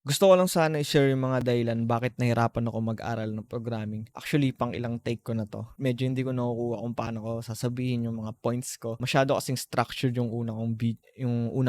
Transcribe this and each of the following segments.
Gusto ko lang sana i-share yung mga dahilan bakit nahirapan ako mag-aral ng programming. Actually, pang ilang take ko na 'to. Medyo hindi ko nakukuha kung paano ko sasabihin yung mga points ko. Masyado kasing structured yung una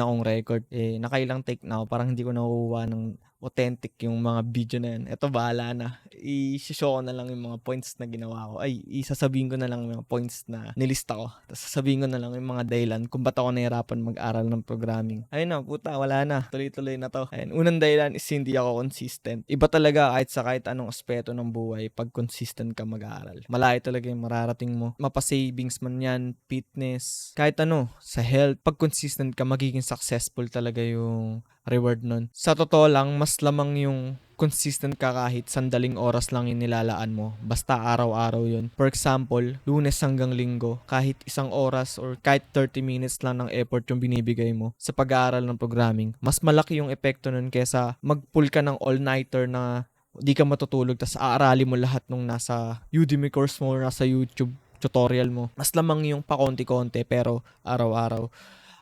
kong record. Nakailang take na ako, parang hindi ko nakukuha ng authentic yung mga video na yun. Eto, bahala na. I-show ko na lang yung mga points na ginawa ko. Isasabihin ko na lang yung mga points na nilista ko. Tapos sasabihin ko na lang yung mga dahilan kung ba't ako nahirapan mag-aral ng programming. Ayun na, puta, wala na. Tuloy-tuloy na to. Ayun, unang dahilan is hindi ako consistent. Iba talaga kahit anong aspeto ng buhay pag consistent ka mag-aaral. Malayo talaga yung mararating mo. Mapa-savings man yan, fitness, kahit ano, sa health. Pag consistent ka, magiging successful talaga yung reward nun. Sa totoo lang, mas lamang yung consistent ka kahit sandaling oras lang yung nilalaan mo. Basta araw-araw yun. For example, Lunes hanggang Linggo, kahit isang oras or kahit 30 minutes lang ng effort yung binibigay mo sa pag-aaral ng programming, mas malaki yung epekto nun kesa mag-pull ka ng all-nighter na di ka matutulog tas aaralin mo lahat nung nasa Udemy course mo or nasa YouTube tutorial mo. Mas lamang yung pakonti-konti pero araw-araw.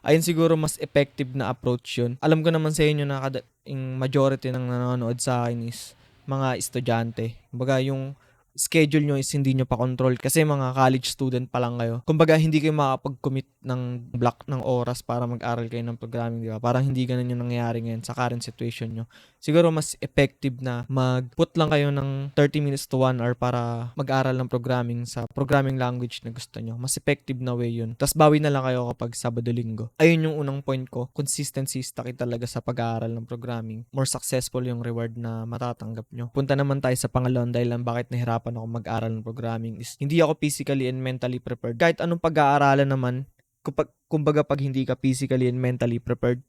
Ayun siguro mas effective na approach yun. Alam ko naman sa inyo na yung majority ng nanonood sa akin is mga estudyante. Kumbaga yung schedule nyo is hindi nyo pa control kasi mga college student pa lang kayo. Kumbaga hindi kayo makapag-commit ng block ng oras para mag-aral kayo ng programming, di ba? Parang hindi ganun yung nangyayari ngayon sa current situation nyo. Siguro mas effective na mag-put lang kayo ng 30 minutes to 1 hour para mag-aral ng programming sa programming language na gusto nyo. Mas effective na way yun. Tapos bawi na lang kayo kapag Sabado-Linggo. Ayun yung unang point ko. Consistency is taki talaga sa pag-aaral ng programming. More successful yung reward na matatanggap nyo. Punta naman tayo sa pangalawang dahilan bakit nahirapan ako mag-aral ng programming is hindi ako physically and mentally prepared. Kahit anong pag-aaralan naman, kumbaga pag hindi ka physically and mentally prepared,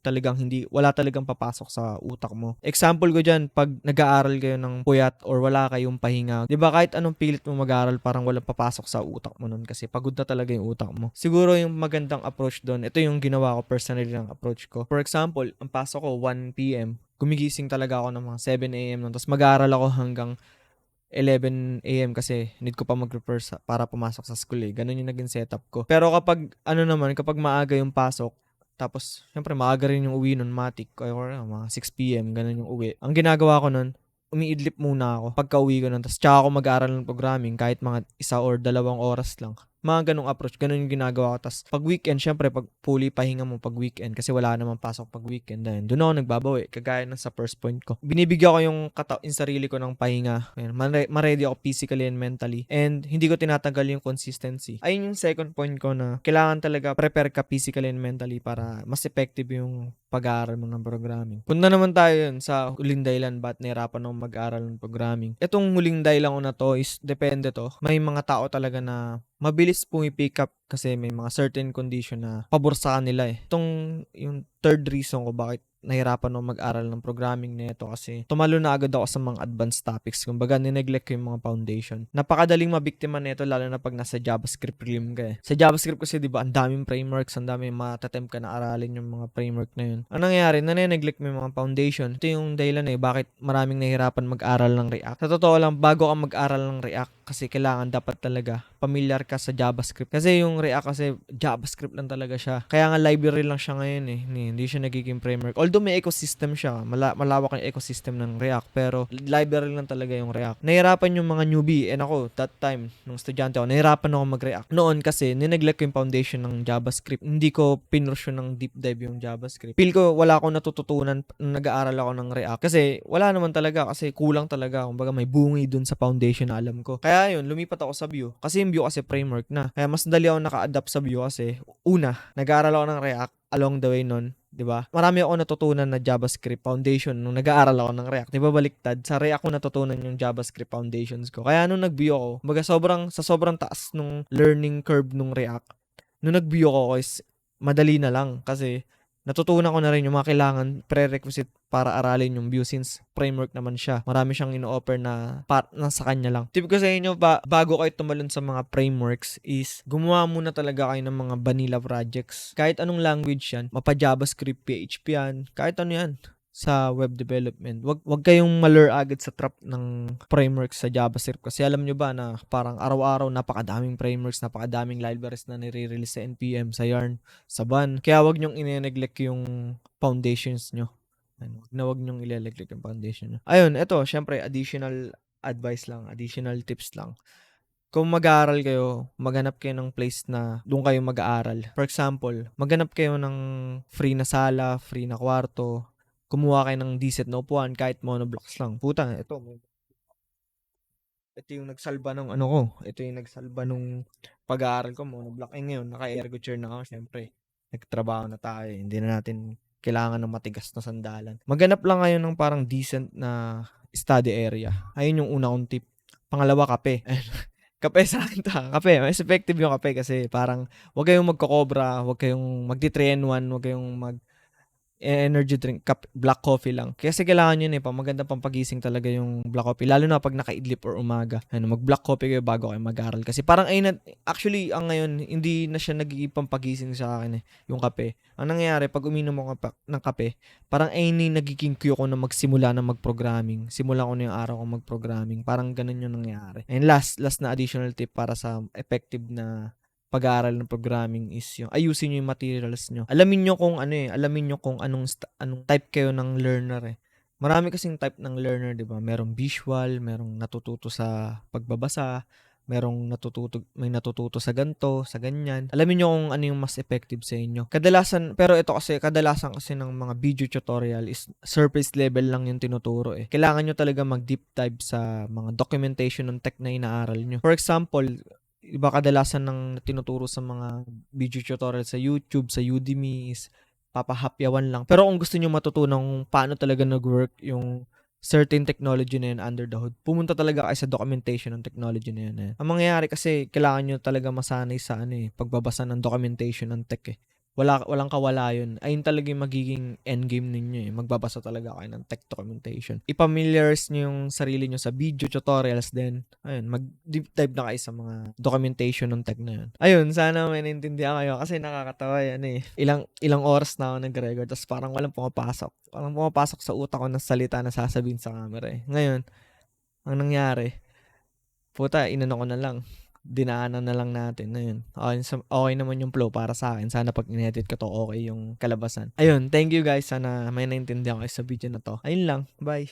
wala talagang papasok sa utak mo. Example ko dyan, pag nag-aaral kayo ng puyat or wala kayong pahinga, di ba kahit anong pilit mo mag-aaral, parang walang papasok sa utak mo nun kasi pagod na talaga yung utak mo. Siguro yung magandang approach doon, ito yung ginawa ko personally ng approach ko. For example, ang pasok ko 1 p.m., gumigising talaga ako ng mga 7 a.m. nun, tapos mag-aaral ako hanggang 11 a.m. kasi need ko pa mag-prepare para pumasok sa school eh. Ganun yung naging setup ko. Pero kapag maaga yung pasok, tapos syempre maaga rin yung uwi nun, matik, or mga 6 p.m. ganun yung uwi. Ang ginagawa ko nun, umiidlip muna ako pagka uwi ko nun, tapos tsaka ako mag-aaral ng programming kahit mga 1 or 2 oras lang. Mga ganong approach, ganun yung ginagawa ko. Tapos pag weekend, syempre pag fully pahinga mo pag weekend kasi wala namang pasok pag weekend. Doon ako nagbabawi, kagaya ng sa first point ko. Binibigyan ko yung sarili ko ng pahinga. Ayan, ma-ready ako physically and mentally. And hindi ko tinatagal yung consistency. Ayun yung second point ko na kailangan talaga prepare ka physically and mentally para mas effective yung pag-aaral mo ng programming. Punta naman tayo yun sa huling dahilan ba't nahirapan akong mag-aaral ng programming. Itong huling dahilan ko na to is depende to. May mga tao talaga na mabilis pumipick up kasi may mga certain condition na pabor sa kanila eh. Itong yung third reason ko bakit nahirapan ako mag-aral ng programming na ito kasi tumalo na agad ako sa mga advanced topics. Kumbaga, nineglect ko yung mga foundation. Napakadaling mabiktima nito lalo na pag nasa JavaScript realm ka eh. Sa JavaScript kasi, di ba, ang daming frameworks, ang daming matatempt ka na aralin yung mga framework na yun. Ang nangyayari, nineglect mo yung mga foundation. Ito yung dahilan eh, bakit maraming nahihirapan mag-aral ng React. Sa totoo lang, bago ka mag-aral ng React, kasi kailangan dapat talaga familiar ka sa JavaScript. Kasi yung React kasi JavaScript lang talaga siya. Kaya nga library lang siya ngayon eh. Hindi siya nagiging framework. Although may ecosystem siya. Malawak yung ecosystem ng React. Pero library lang talaga yung React. Nahirapan yung mga newbie. And ako, that time, nung estudyante ako, nahirapan ako mag-React. Noon kasi, nineglect ko yung foundation ng JavaScript. Hindi ko pinrush ng deep dive yung JavaScript. Feel ko wala akong natututunan nung nag-aaral ako ng React. Kasi wala naman talaga. Kasi kulang talaga. Kumbaga may bungi dun sa foundation na alam ko. Kaya yun, lumipat ako sa Vue. Kasi yung Vue kasi framework na. Kaya mas dali ako naka-adapt sa Vue kasi una, nag-aaral ako ng React along the way nun, 'di ba? Marami ako natutunan na JavaScript foundation nung nag-aaral ako ng React. 'Di ba baliktad? Sa React ko natutunan yung JavaScript foundations ko. Kaya nung nag-Vue ako, baga sobrang taas nung learning curve nung React. Nung nag-Vue ako is madali na lang kasi natutunan ko na rin yung mga kailangan prerequisite para aralin yung Vue since framework naman siya. Marami siyang ino-offer na sa kanya lang. Tip ko sa inyo, bago kayo tumalon sa mga frameworks is gumawa muna talaga kayo ng mga vanilla projects. Kahit anong language yan, mapa-JavaScript, PHP yan, kahit ano yan sa web development. Wag kayong malure agad sa trap ng frameworks sa JavaScript kasi alam nyo ba na parang araw-araw napakadaming frameworks, napakadaming libraries na nire-release sa NPM, sa Yarn, sa Bun. Kaya wag nyong ine-neglect yung foundations nyo. Ano, na wag niyong ilalaglag yung foundation niyo. Ayun, eto siyempre additional advice lang, additional tips lang. Kung mag-aaral kayo, maghanap kayo ng place na do'n kayo mag-aaral. For example, maghanap kayo ng free na sala, free na kwarto, kumuha kayo ng decent na upuan kahit monoblocks lang. Puta, ito yung nagsalba ng ano ko, ito yung nagsalba nung pag-aaral ko, monoblock. Ngayon, naka-ergo chair na ako, siyempre. Nagtrabaho na tayo, hindi na natin kailangan ng matigas na sandalan. Maghanap lang kayo ng parang decent na study area. Ayun yung una kong tip. Pangalawa, kape. Kape sa akin kape. Mas effective yung kape kasi parang wag kayong magkokobra, wag kayong magti-3-in-1, wag kayong energy drink, black coffee lang. Kasi kailangan yun pang maganda pang pagising talaga yung black coffee. Lalo na pag nakaidlip or umaga. Ano, mag-black coffee kayo bago kayo mag-aral. Kasi parang actually, ang ngayon, hindi na siya nagiging pampagising sa akin yung kape. Ang nangyayari, pag uminom ako ng kape, parang nagiging cue ko na magsimula na mag-programming. Simula ko na yung araw ko mag-programming. Parang ganun yung nangyayari. And last na additional tip para sa effective na pag-aaral ng programming is yung ayusin niyo yung materials niyo. Alamin niyo kung anong type kayo ng learner. Marami kasing type ng learner, 'di ba? Merong visual, merong natututo sa pagbabasa, may natututo sa ganto, sa ganyan. Alamin niyo kung ano yung mas effective sa inyo. Kadalasan kasi ng mga video tutorial is surface level lang yung tinuturo. Kailangan niyo talaga mag-deep dive sa mga documentation ng tech na inaaral niyo. For example, iba kadalasan ng tinuturo sa mga video tutorial sa YouTube, sa Udemy is papahapyawan lang. Pero kung gusto niyo matutunan kung paano talaga nag-work yung certain technology na yun under the hood, pumunta talaga kayo sa documentation ng technology na yun. Ang mangyayari kasi kailangan nyo talaga masanay sa pagbabasa ng documentation ng tech. Walang kawala yun. Ayun talaga yung magiging endgame ninyo. Magbabasa talaga kayo ng tech documentation. I-familiarize nyo yung sarili nyo sa video tutorials din. Ayun, mag-deep dive na kayo sa mga documentation ng tech na yun. Ayun, sana may naintindihan kayo kasi nakakatawa yan Ilang oras na ako nag-record tapos parang walang pumapasok. Parang pumapasok sa utak ko ng salita na sasabihin sa camera. Ngayon, ang nangyari, puta, inano ko na lang. Dinaanan na lang natin. Ayun. Okay naman yung flow para sa akin. Sana pag in-edit ko to, okay yung kalabasan. Ayun, thank you guys. Sana may naintindihan kayo sa video na to. Ayun lang. Bye.